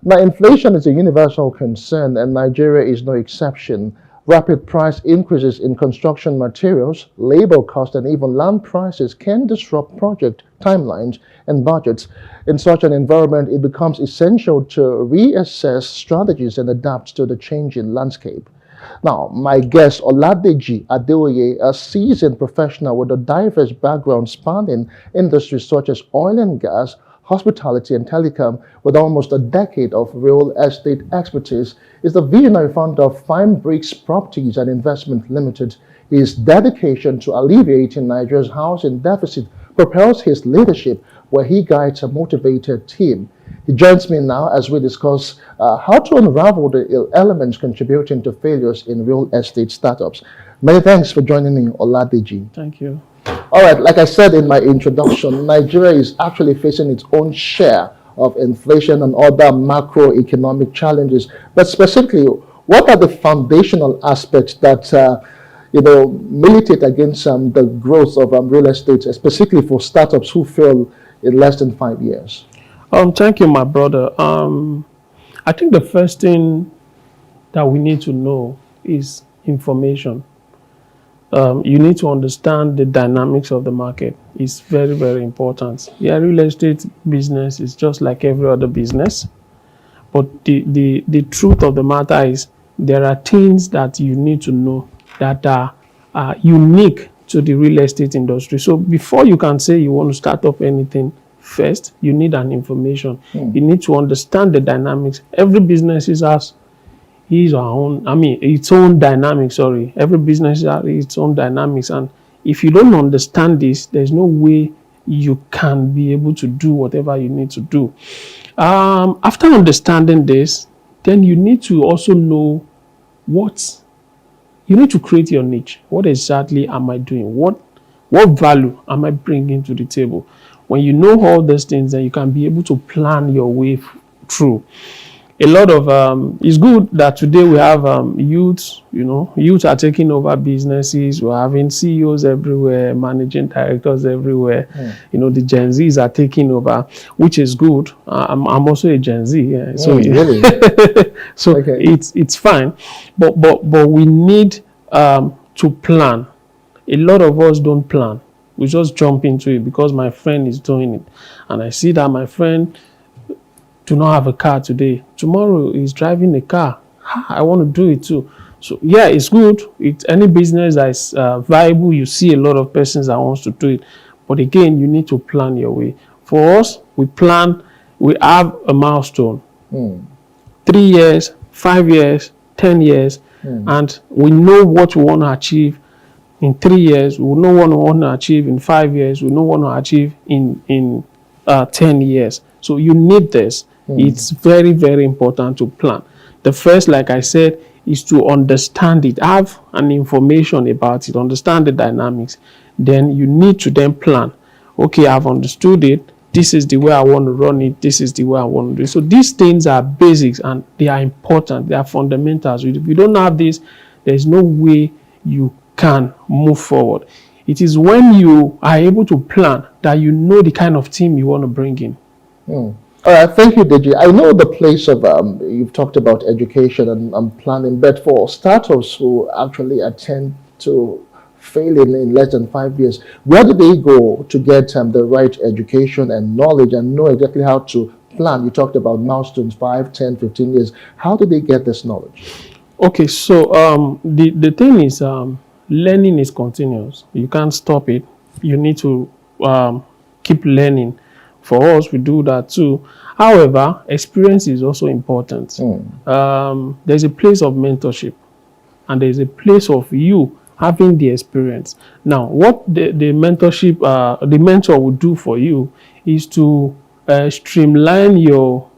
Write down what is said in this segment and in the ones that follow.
Now, inflation is a universal concern, and Nigeria is no exception. Rapid price increases in construction materials, labor costs, and even land prices can disrupt project timelines and budgets. In such an environment, it becomes essential to reassess strategies and adapt to the changing landscape. Now, my guest, Oladeji Adeoye, a seasoned professional with a diverse background spanning industries such as oil and gas, hospitality, and telecom, with almost a decade of real estate expertise, is the visionary founder of Fine Bricks Properties and Investment Limited. His dedication to alleviating Nigeria's housing deficit propels his leadership, where he guides a motivated team. He joins me now as we discuss how to unravel the elements contributing to failures in real estate startups. Many thanks for joining me, Oladeji. Thank you. All right, like I said in my introduction, Nigeria is actually facing its own share of inflation and other macroeconomic challenges. But specifically, what are the foundational aspects that militate against the growth of real estate, specifically for startups who fail in less than 5 years? Thank you, my brother. I think the first thing that we need to know is information. You need to understand the dynamics of the market. It's very, very important. Yeah, real estate business is just like every other business. But the truth of the matter is there are things that you need to know that are unique to the real estate industry. So before you can say you want to start up anything, first, you need an information. You need to understand the dynamics. Every business has its own dynamics, Every business has its own dynamics. And if you don't understand this, there's no way you can be able to do whatever you need to do. After understanding this, then you need to also know you need to create your niche. What exactly am I doing? What value am I bringing to the table? When you know all these things, then you can be able to plan your way through. A lot of it's good that today we have youths. Youths are taking over businesses. We're having CEOs everywhere, managing directors everywhere. The Gen Zs are taking over, which is good. I'm also a Gen Z, so really? so okay. It's fine, but we need to plan. A lot of us don't plan. We just jump into it because my friend is doing it, and I see that my friend do not have a car today. Tomorrow he's driving a car. I want to do it too. So yeah, it's good. Any business that is viable, you see a lot of persons that wants to do it. But again, you need to plan your way. For us, we have a milestone. 3 years, 5 years, 10 years, and we know what we want to achieve in 3 years. We know what we want to achieve in 5 years. We know what we want to achieve in 10 years. So you need this. It's very, very important to plan. The first, like I said, is to understand it, have an information about it, understand the dynamics. Then you need to then plan. Okay, I've understood it. This is the way I want to run it. This is the way I want to do it. So these things are basics and they are important. They are fundamentals. If you don't have this, there's no way you can move forward. It is when you are able to plan that you know the kind of team you want to bring in. All right, thank you, Deji. I know the place of, you've talked about education and planning, but for startups who actually attend to failing in less than 5 years, where do they go to get the right education and knowledge and know exactly how to plan? You talked about milestones, 5, 10, 15 years. How do they get this knowledge? Okay, so the thing is, learning is continuous. You can't stop it. You need to keep learning. For us, we do that too. However, experience is also important. There's a place of mentorship, and there's a place of you having the experience. Now, what the mentorship, the mentor will do for you is to streamline your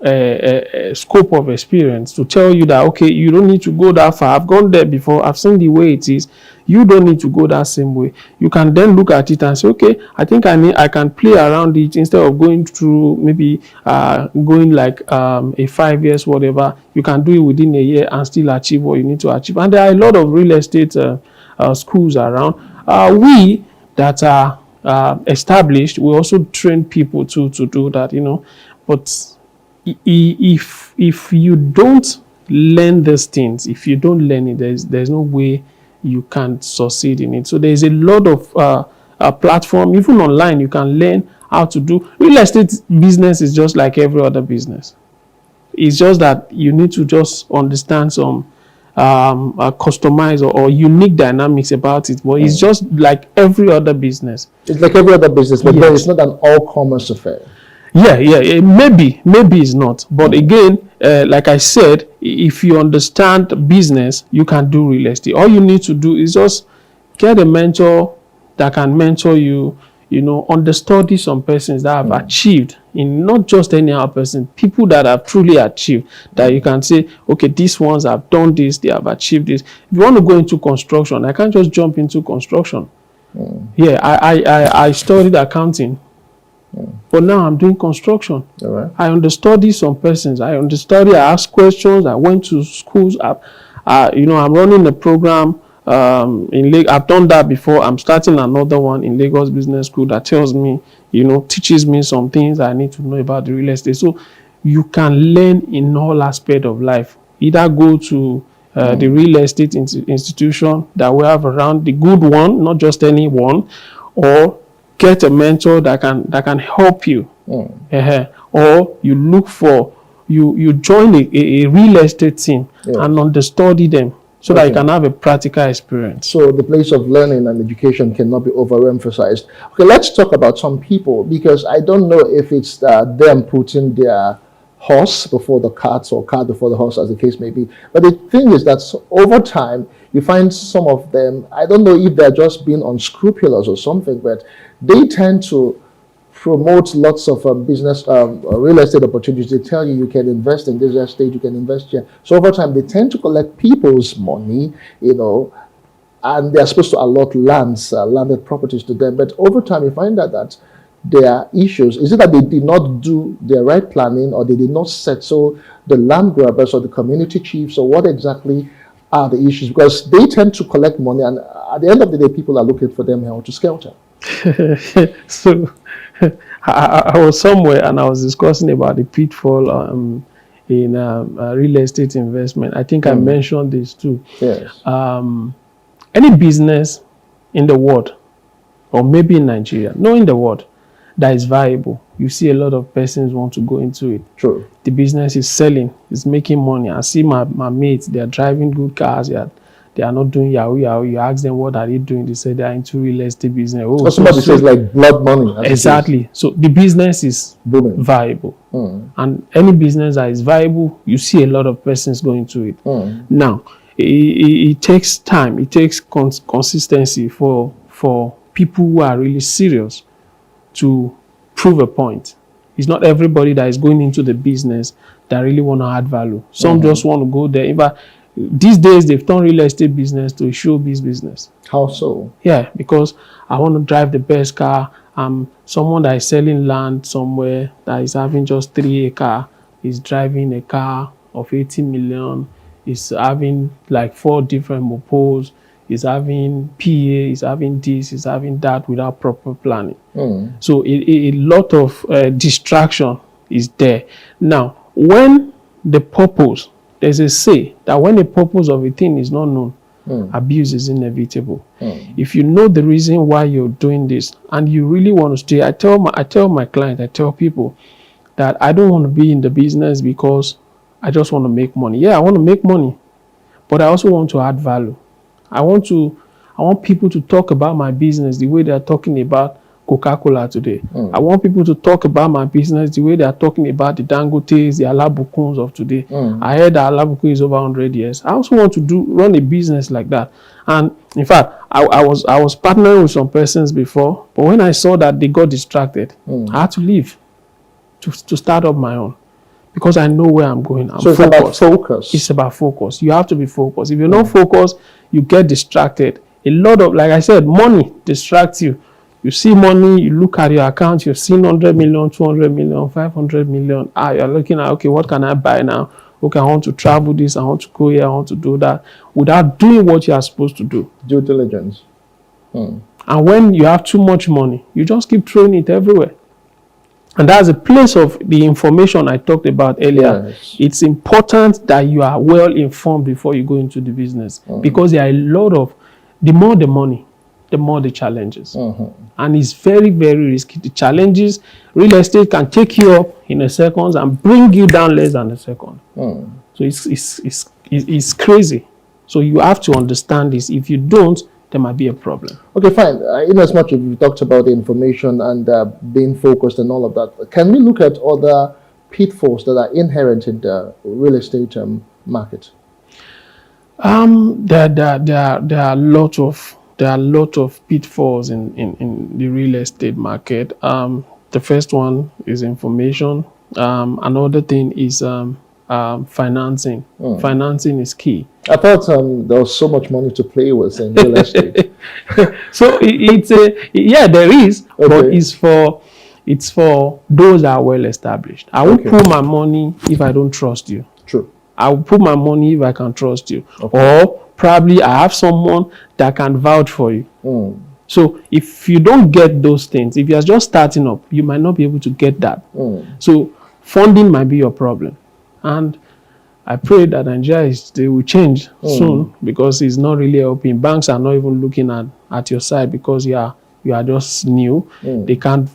scope of experience, to tell you that, okay, you don't need to go that far. I've gone there before. I've seen the way it is. You don't need to go that same way. You can then look at it and say, okay, I think I can play around it instead of going through maybe going like a 5 years, whatever. You can do it within a year and still achieve what you need to achieve. And there are a lot of real estate schools around. We that are established, we also train people to do that, But if if you don't learn these things, if you don't learn it, there's no way you can succeed in it. So there's a lot of platform, even online, you can learn how to do. Real estate business is just like every other business. It's just that you need to just understand some customized or unique dynamics about it. But it's just like every other business. It's like every other business, but then Yes. it's not an all-commerce affair. Yeah, maybe it's not. But again, like I said, if you understand business, you can do real estate. All you need to do is just get a mentor that can mentor you. You know, understudy some persons that have achieved, in not just any other person, people that have truly achieved, that you can say, okay, these ones have done this, they have achieved this. If you want to go into construction, I can't just jump into construction. Yeah, I studied accounting. But now I'm doing construction. All right. I understudy some persons. I asked questions. I went to schools. I'm running a program in Lagos. I've done that before. I'm starting another one in Lagos Business School that tells me, teaches me some things I need to know about the real estate. So you can learn in all aspects of life. Either go to the real estate institution that we have around, the good one, not just any one, or get a mentor that can help you. Or you look for, you join a real estate team and understudy them so that you can have a practical experience. So the place of learning and education cannot be overemphasized. Okay, let's talk about some people, because I don't know if it's them putting their horse before the cart or cart before the horse, as the case may be. But the thing is that over time, you find some of them, I don't know if they're just being unscrupulous or something, but they tend to promote lots of business, real estate opportunities. They tell you can invest in this estate, you can invest here. So over time, they tend to collect people's money, and they're supposed to allot landed properties to them. But over time, you find that there are issues. Is it that they did not do the right planning, or they did not settle the land grabbers or the community chiefs, or what exactly are the issues? Because they tend to collect money, and at the end of the day, people are looking for them helter skelter. So I was somewhere and I was discussing about the pitfall in real estate investment. I think I mentioned this too. Yes. Any business in the world, or maybe in Nigeria, no, in the world, that is viable, you see a lot of persons want to go into it. True. The business is selling, it's making money. I see my mates, they are driving good cars, they are not doing yahoo. You ask them what are they doing, they say they are into real estate business. Oh, somebody says like blood money. Exactly. So the business is booming, viable. And any business that is viable, you see a lot of persons going to it. Now, it takes time, it takes consistency for people who are really serious to prove a point. It's not everybody that is going into the business that really want to add value. Some just want to go there. In fact, these days they've turned real estate business to a showbiz business. How so? Yeah, because I want to drive the best car. Someone that is selling land somewhere that is having just 3 acres is driving a car of 80 million, is having like 4 different mopos, is having PA, is having this, is having that without proper planning. So a lot of distraction is there. Now, when the purpose, there's a say that when the purpose of a thing is not known, abuse is inevitable. If you know the reason why you're doing this and you really want to stay, I tell my client, I tell people that I don't want to be in the business because I just want to make money. Yeah, I want to make money, but I also want to add value. I want people to talk about my business the way they are talking about Coca-Cola today. I want people to talk about my business the way they are talking about the Dangotes, the Alabukuns of today. I heard that Alabukun is over 100 years. I also want to run a business like that. And in fact, I was partnering with some persons before, but when I saw that they got distracted, I had to leave to start up my own. Because I know where I'm going. So it's about focus. It's about focus. You have to be focused. If you're not focused, you get distracted. A lot of, like I said, money distracts you. You see money, you look at your account, you've seen 100 million, 200 million, 500 million. You're looking at, okay, what can I buy now? Okay, I want to travel this, I want to go here, I want to do that, without doing what you are supposed to do. Due diligence. And when you have too much money, you just keep throwing it everywhere. And that's a place of the information I talked about earlier. Yes. It's important that you are well informed before you go into the business, because there are a lot of, the more the money, the more the challenges. And it's very, very risky. The challenges, real estate can take you up in a second and bring you down less than a second. So it's crazy. So you have to understand this. If you don't, there might be a problem. Okay, fine. In as much as you talked about the information and being focused and all of that, can we look at other pitfalls that are inherent in the real estate market? There are a lot of pitfalls in the real estate market. The first one is information. Another thing is financing. Financing is key. I thought there was so much money to play with in real estate. So there is, but Okay. it's for those that are well established. I won't Okay. put my money if I don't trust you. True. I will put my money if I can trust you. Okay. Or probably I have someone that can vouch for you. So if you don't get those things, if you're just starting up, you might not be able to get that. So funding might be your problem. And I pray that Nigeria they will change soon, because it's not really helping. Banks are not even looking at your side, because you are just new. They can't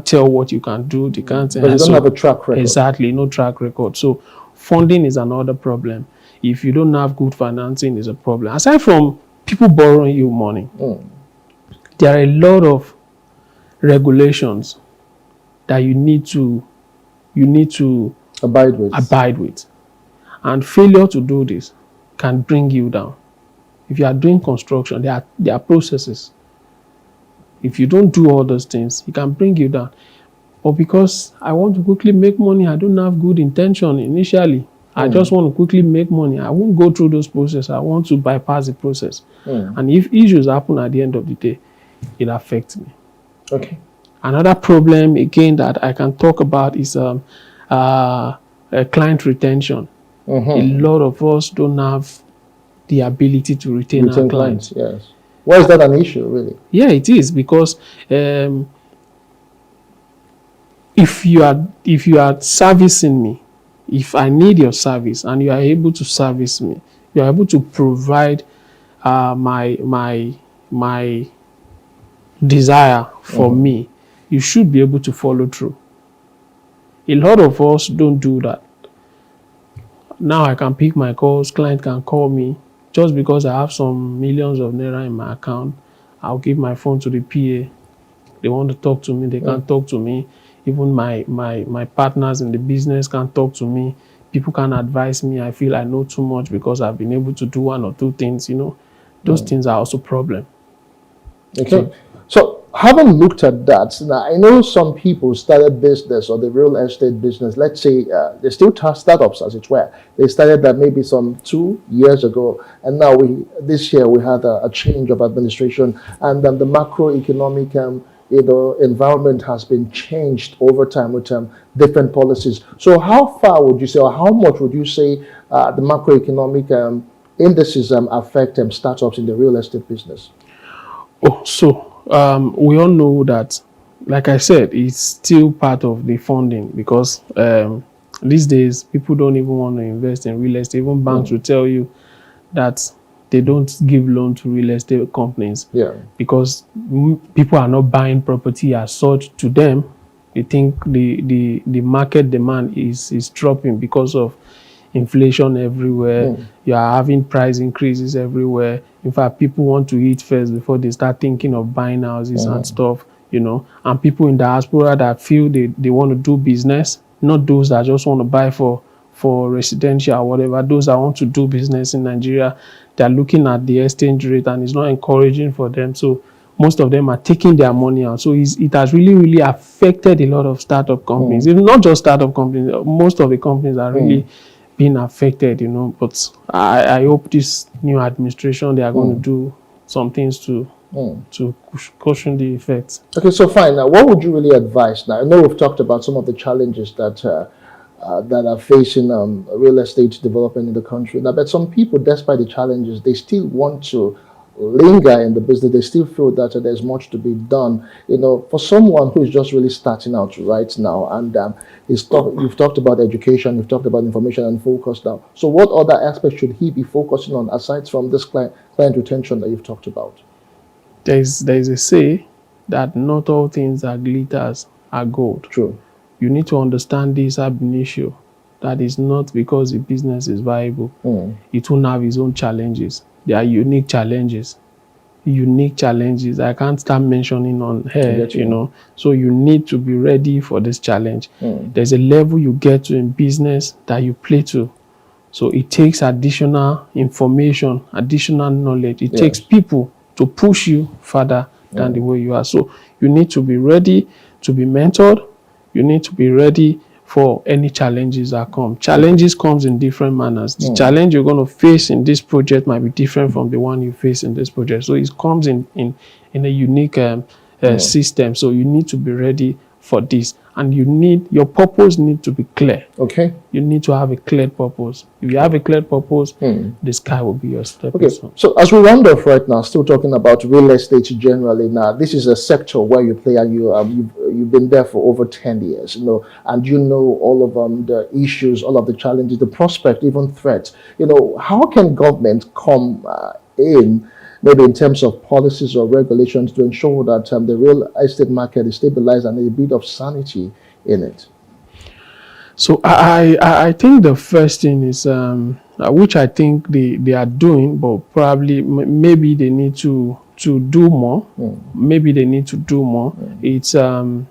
tell what you can do. They can't. Because you don't have a track record. Exactly, no track record. So funding is another problem. If you don't have good financing, is a problem. Aside from people borrowing you money, there are a lot of regulations that you need to Abide with. And failure to do this can bring you down. If you are doing construction, there are processes. If you don't do all those things, it can bring you down. But because I want to quickly make money, I don't have good intention initially. I just want to quickly make money. I won't go through those processes. I want to bypass the process. And if issues happen at the end of the day, it affects me. Okay. Another problem, again, that I can talk about is client retention. A lot of us don't have the ability to retain our clients. Yes. Why is that an issue, really? Yeah, it is, because if you are servicing me, if I need your service and you are able to service me, you are able to provide my desire for me, you should be able to follow through. A lot of us don't do that. Now I can pick my calls, client can call me. Just because I have some millions of naira in my account, I'll give my phone to the PA. They want to talk to me, they can't talk to me. Even my partners in the business can't talk to me. People can advise me. I feel I know too much because I've been able to do one or two things, Those things are also a problem. Okay. So having looked at that, now I know some people started business or the real estate business, let's say they're still startups, as it were. They started that maybe some 2 years ago, and now this year we had a change of administration, and then the macroeconomic environment has been changed over time with different policies. So how far would you say, or how much would you say the macroeconomic indices affect startups in the real estate business? We all know that, like I said, it's still part of the funding, because these days people don't even want to invest in real estate. Even banks will tell you that they don't give loan to real estate companies, because people are not buying property as such. To them, they think the market demand is dropping because of inflation everywhere. You are having price increases everywhere. In fact, people want to eat first before they start thinking of buying houses and stuff, And people in diaspora that feel they want to do business, not those that just want to buy for residential or whatever. Those that want to do business in Nigeria, they're looking at the exchange rate and it's not encouraging for them. So most of them are taking their money out. So it has really, really affected a lot of startup companies. Even not just startup companies, most of the companies are really being affected, But I hope this new administration, they are going to do some things to cushion the effects. Okay, so fine. Now, what would you really advise? Now, I know we've talked about some of the challenges that are facing real estate development in the country. Now, but some people, despite the challenges, they still want to linger in the business. They still feel that there's much to be done. For someone who is just really starting out right now, and you've talked about education, you've talked about information and focus now. So, what other aspects should he be focusing on aside from this client retention that you've talked about? There's a say that not all things that glitters are gold. True. You need to understand this ab initio. That is not because the business is viable. It will have its own challenges. There are unique challenges. I can't start mentioning on here, So you need to be ready for this challenge. There's a level you get to in business that you play to. So it takes additional information, additional knowledge. It takes people to push you further than the way you are. So you need to be ready to be mentored. You need to be ready for any challenges that come. Challenges comes in different manners. The challenge you're going to face in this project might be different from the one you face in this project. So it comes in a unique system. So you need to be ready for this. And your purpose need to be clear. Okay. You need to have a clear purpose. If you have a clear purpose, the sky will be your stepping Okay. So as we round off right now, still talking about real estate generally. Now, this is a sector where you play, and you've been there for over 10 years. And you know all of the issues, all of the challenges, the prospect, even threats. How can government come in? Maybe in terms of policies or regulations to ensure that the real estate market is stabilized and a bit of sanity in it? So I think the first thing is, which I think they are doing, but probably maybe they need to do more. Maybe they need to do more. It's having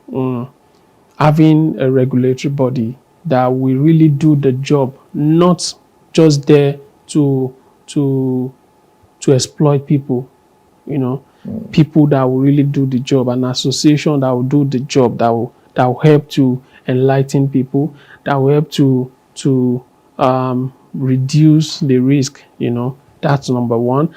a regulatory body that will really do the job, not just there to exploit people, people that will really do the job, an association that will do the job, that will help to enlighten people, that will help to reduce the risk, That's number one.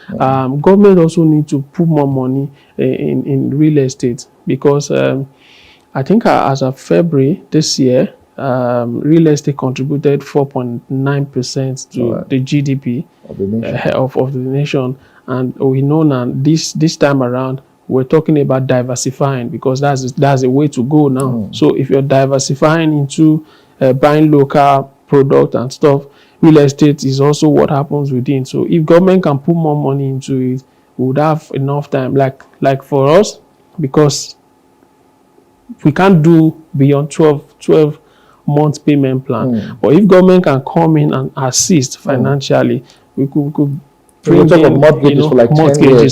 Government also need to put more money in real estate, because I think as of February this year, real estate contributed 4.9% to the GDP of the nation. And we know now this time around, we're talking about diversifying, because that's a way to go now. So if you're diversifying into buying local product and stuff, real estate is also what happens within. So if government can put more money into it, we would have enough time. Like for us, because we can't do beyond 12 months payment plan. But if government can come in and assist financially, we could bring in mortgages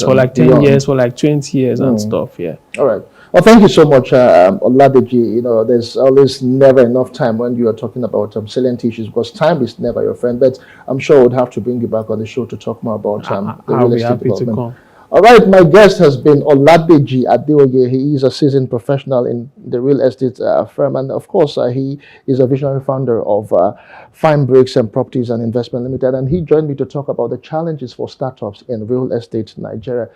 for like 10 years, for like 20 years and stuff. Yeah. All right. Well, thank you so much, Oladeji. There's always never enough time when you are talking about salient issues, because time is never your friend. But I'm sure we'll have to bring you back on the show to talk more about the real estate development. To come. All right, my guest has been Oladeji Adeoye. He is a seasoned professional in the real estate firm, and of course, he is a visionary founder of Fine Bricks and Properties and Investment Limited, and he joined me to talk about the challenges for startups in real estate Nigeria.